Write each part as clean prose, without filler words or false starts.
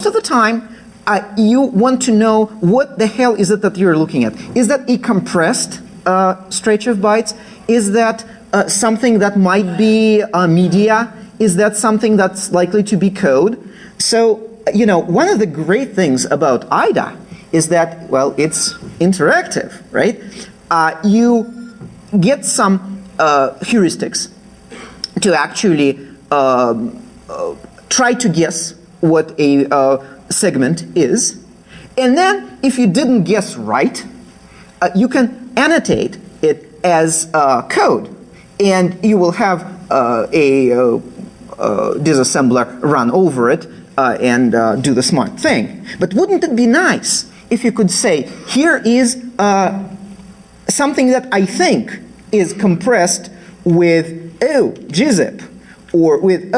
most of the time, you want to know what the hell is it that you're looking at. Is that a compressed stretch of bytes? Is that something that might be media? Is that something that's likely to be code? So, you know, one of the great things about IDA is that, well, it's interactive, right? You get some heuristics to actually try to guess what a segment is. And then, if you didn't guess right, you can annotate it as code. And you will have a disassembler run over it and do the smart thing. But wouldn't it be nice if you could say, here is something that I think is compressed with gzip, or with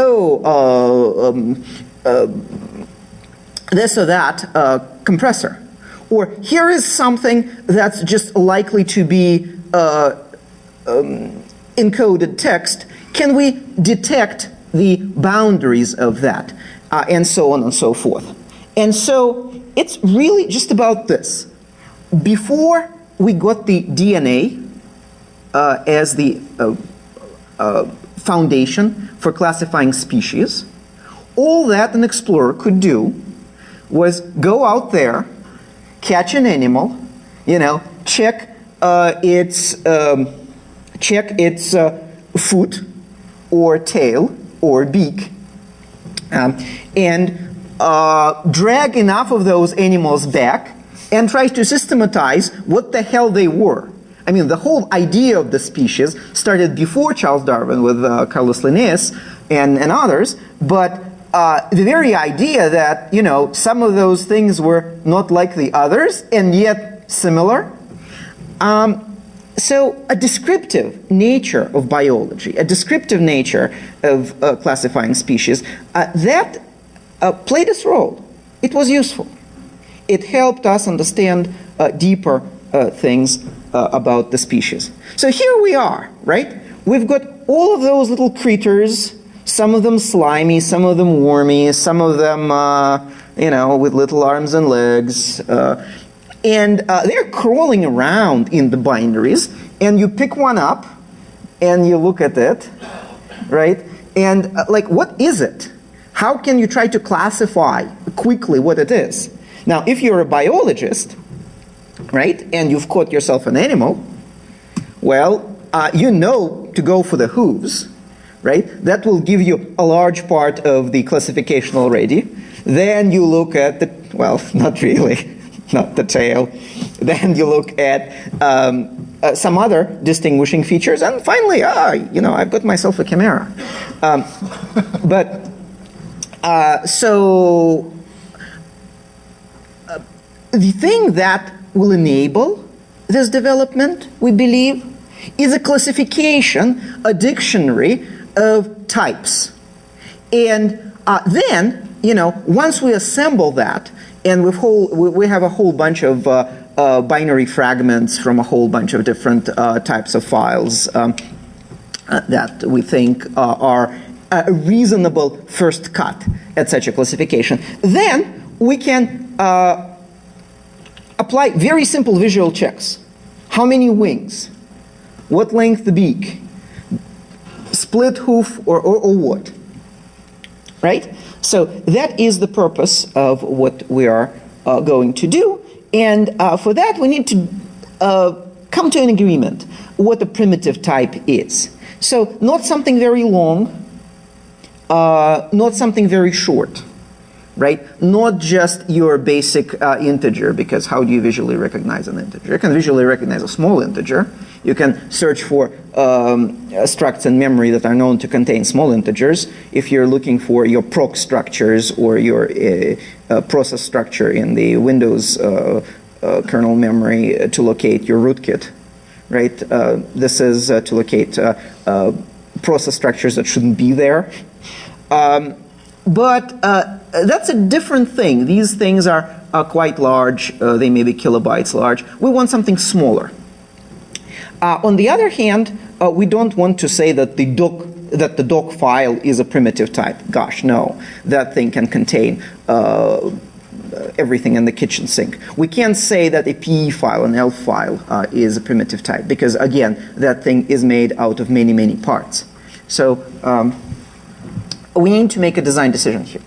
this or that compressor. Or here is something that's just likely to be encoded text. Can we detect the boundaries of that? And so on and so forth. And so it's really just about this. Before we got the DNA as the foundation for classifying species, all that an explorer could do was go out there, catch an animal, you know, check its foot or tail or beak, and drag enough of those animals back and try to systematize what the hell they were. I mean, the whole idea of the species started before Charles Darwin with Carlos Linnaeus and others, but the very idea that, you know, some of those things were not like the others and yet similar. So a descriptive nature of biology, a descriptive nature of classifying species, that played its role. It was useful. It helped us understand deeper things about the species. So here we are, right? We've got all of those little creatures, some of them slimy, some of them wormy, some of them, you know, with little arms and legs. And they're crawling around in the binaries, and you pick one up, and you look at it, right? And like, what is it? How can you try to classify quickly what it is? Now, if you're a biologist, right, and you've caught yourself an animal, well, you know to go for the hooves, right? That will give you a large part of the classification already. Then you look at the, well, not really, not the tail. Then you look at some other distinguishing features, and finally, you know, I've got myself a chimera. So the thing that will enable this development, we believe, is a classification, a dictionary of types. And then, you know, once we assemble that, and we have a whole bunch of binary fragments from a whole bunch of different types of files that we think are a reasonable first cut at such a classification, then we can apply very simple visual checks. How many wings? What length the beak? Split hoof or what? Right? So that is the purpose of what we are going to do. And for that, we need to come to an agreement what a primitive type is. So not something very long, not something very short, right? Not just your basic integer, because how do you visually recognize an integer? You can visually recognize a small integer. You can search for structs in memory that are known to contain small integers. If you're looking for your proc structures or your process structure in the Windows kernel memory to locate your rootkit, right? This is to locate process structures that shouldn't be there. But that's a different thing. These things are quite large. They may be kilobytes large. We want something smaller. On the other hand, we don't want to say that the doc that the doc file is a primitive type. Gosh, no. That thing can contain everything in the kitchen sink. We can't say that a PE file, an ELF file, is a primitive type, because, again, that thing is made out of many, many parts. So we need to make a design decision here.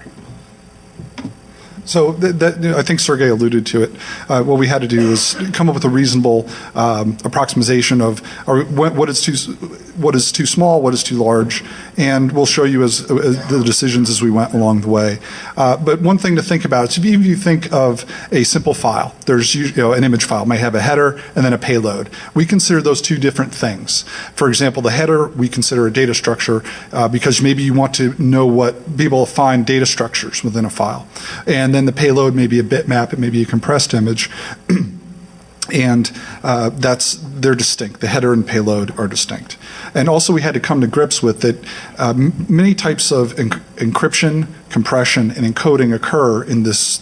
So I think Sergey alluded to it. What we had to do is come up with a reasonable approximation of what is too small, what is too large, and we'll show you as the decisions as we went along the way. But one thing to think about is if you think of a simple file, there's an image file may have a header and then a payload. We consider those two different things. For example, the header we consider a data structure because maybe you want to be able to find data structures within a file, and then the payload may be a bitmap, it may be a compressed image, and they're distinct. The header and payload are distinct. And also we had to come to grips with that many types of encryption, compression, and encoding occur in this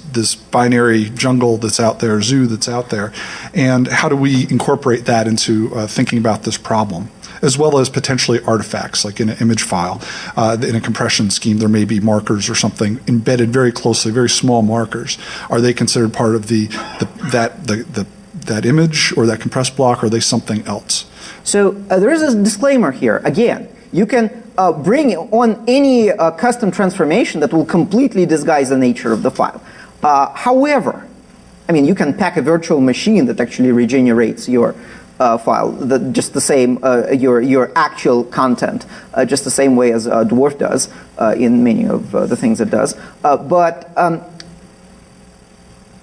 binary jungle that's out there, zoo that's out there, and how do we incorporate that into thinking about this problem? As well as potentially artifacts, like in an image file. In a compression scheme, there may be markers or something embedded very closely, very small markers. Are they considered part of that image or that compressed block, or are they something else? So there is a disclaimer here. Again, you can bring on any custom transformation that will completely disguise the nature of the file. However, I mean, you can pack a virtual machine that actually regenerates your file, just the same, your actual content, just the same way as Dwarf does in many of the things it does. But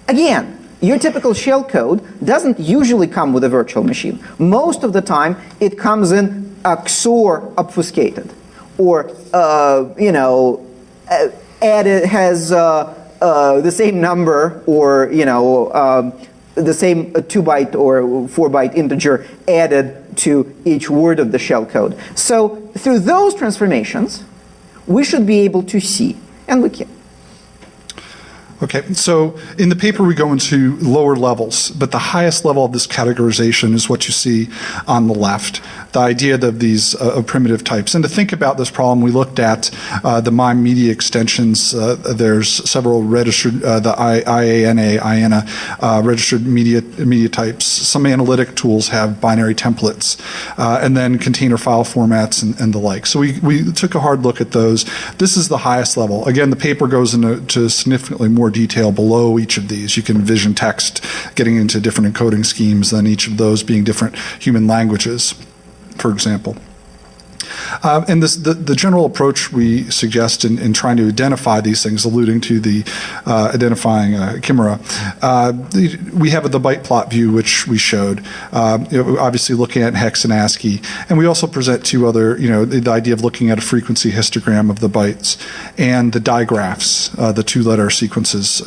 again, your typical shell code doesn't usually come with a virtual machine. Most of the time, it comes in XOR obfuscated, or added has the same number, or the same 2-byte or 4-byte integer added to each word of the shellcode. So through those transformations, we should be able to see, and we can. Okay, so in the paper we go into lower levels, but the highest level of this categorization is what you see on the left, the idea of these primitive types. And to think about this problem, we looked at the MIME media extensions. There's several registered, the IANA registered media types. Some analytic tools have binary templates, and then container file formats and the like. So we took a hard look at those. This is the highest level. Again, the paper goes into significantly more detail below each of these. You can envision text getting into different encoding schemes, then each of those being different human languages, for example. And the general approach we suggest in trying to identify these things, alluding to the identifying chimera, we have the byte plot view, which we showed, obviously looking at hex and ASCII, and we also present two other, the idea of looking at a frequency histogram of the bytes, and the digraphs, the two-letter sequences,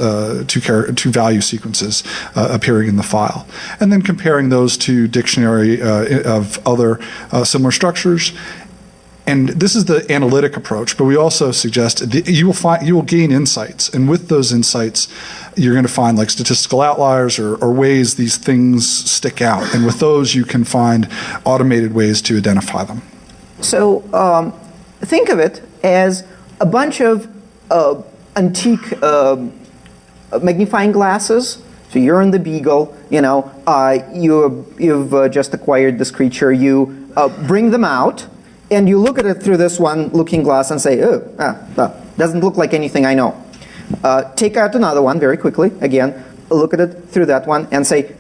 two value sequences appearing in the file, and then comparing those to dictionary of other similar structures. And this is the analytic approach, but we also suggest that you will gain insights, and with those insights, you're going to find like statistical outliers or ways these things stick out, and with those you can find automated ways to identify them. So think of it as a bunch of antique magnifying glasses. So you're in the Beagle, you've just acquired this creature, you bring them out, and you look at it through this one looking glass and say, doesn't look like anything I know. Take out another one very quickly, again, look at it through that one and say,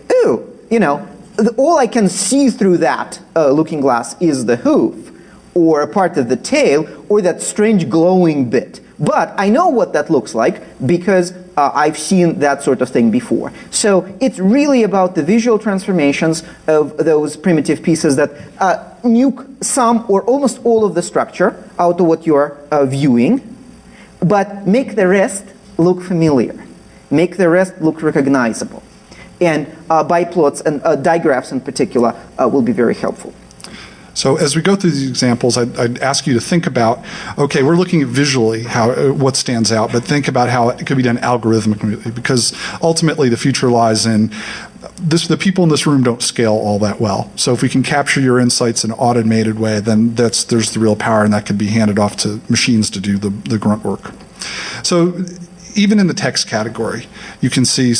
all I can see through that looking glass is the hoof, or a part of the tail, or that strange glowing bit. But I know what that looks like because I've seen that sort of thing before. So it's really about the visual transformations of those primitive pieces that nuke some or almost all of the structure out of what you're viewing, but make the rest look familiar, make the rest look recognizable. And byplots and digraphs in particular will be very helpful. So as we go through these examples, I'd ask you to think about, okay, we're looking at visually what stands out, but think about how it could be done algorithmically, because ultimately the future lies in the people in this room don't scale all that well. So if we can capture your insights in an automated way, then there's the real power, and that can be handed off to machines to do the grunt work. So even in the text category, you can see,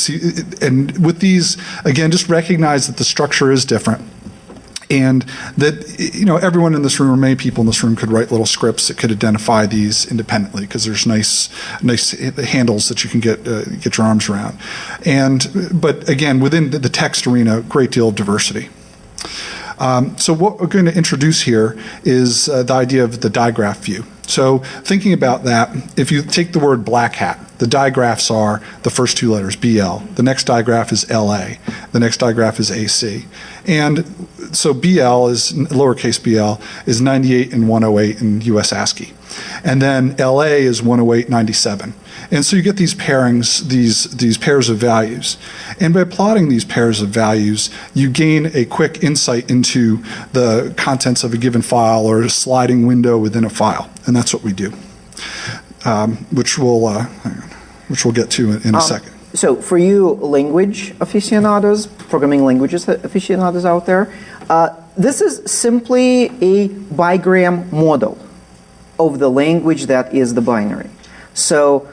and with these, again, just recognize that the structure is different. And that, everyone in this room, or many people in this room, could write little scripts that could identify these independently, because there's nice handles that you can get your arms around. But again, within the text arena, a great deal of diversity. So what we're going to introduce here is the idea of the digraph view. So thinking about that, if you take the word Blackhat, the digraphs are the first two letters, BL. The next digraph is LA. The next digraph is AC. And so BL is, lowercase bl, is 98 and 108 in US ASCII. And then LA is 108.97. And so you get these pairings, these pairs of values. And by plotting these pairs of values, you gain a quick insight into the contents of a given file or a sliding window within a file. And that's what we do, which we'll get to in a second. So for you language aficionados, programming languages aficionados out there, this is simply a bigram model of the language that is the binary. So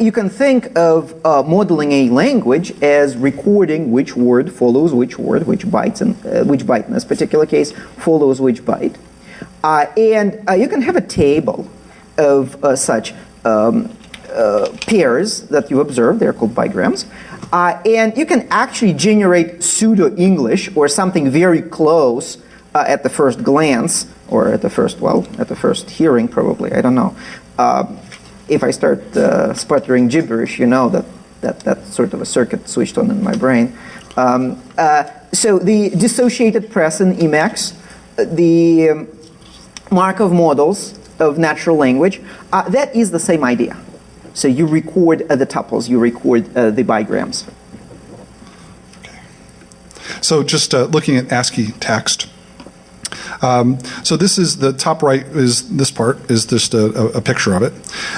you can think of modeling a language as recording which word follows which word, which byte in this particular case follows which byte. And you can have a table of such pairs that you observe. They're called bigrams. And you can actually generate pseudo-English or something very close at the first glance, or at the first hearing probably, I don't know. If I start sputtering gibberish, you know that sort of a circuit switched on in my brain. So the dissociated present Emacs, the Markov models of natural language, that is the same idea. So you record the tuples, you record the bigrams. Okay. So just looking at ASCII text. So this is the top right, is this part is just a picture of it.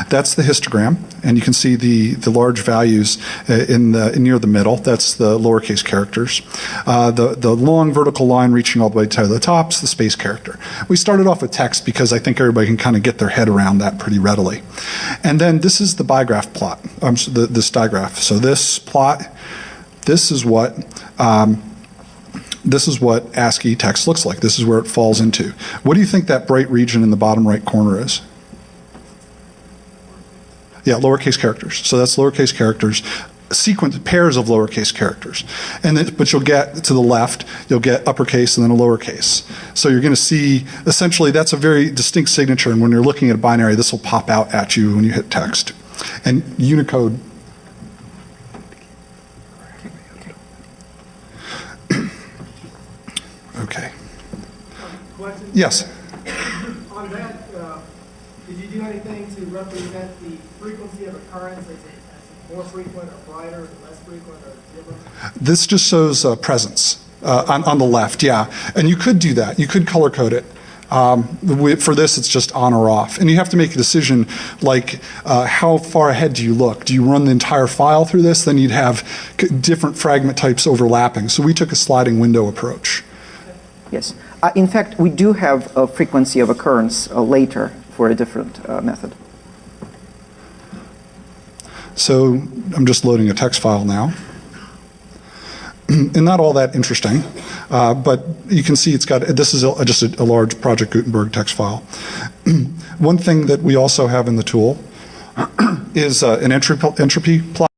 That's the histogram, and you can see the large values near the middle. That's the lowercase characters. The long vertical line reaching all the way to the top's the space character. We started off with text because I think everybody can kind of get their head around that pretty readily. And then this is the bigraph plot, this digraph. So this plot, this is what ASCII text looks like. This is where it falls into. What do you think that bright region in the bottom right corner is? Yeah, lowercase characters. So that's lowercase characters, pairs of lowercase characters. And then, but you'll get to the left, you'll get uppercase and then a lowercase. So you're going to see, essentially, that's a very distinct signature. And when you're looking at a binary, this will pop out at you when you hit text. And Unicode. Okay. Question? Yes. On that, did you do anything to represent the frequency of occurrence? Is it more frequent or brighter, less frequent or different? This just shows presence on the left, yeah. And you could do that. You could color code it. For this, it's just on or off. And you have to make a decision like how far ahead do you look? Do you run the entire file through this? Then you'd have different fragment types overlapping. So we took a sliding window approach. Yes. In fact, we do have a frequency of occurrence later for a different method. So I'm just loading a text file now. And not all that interesting, but you can see it's got, this is just a large Project Gutenberg text file. One thing that we also have in the tool is an entropy plot.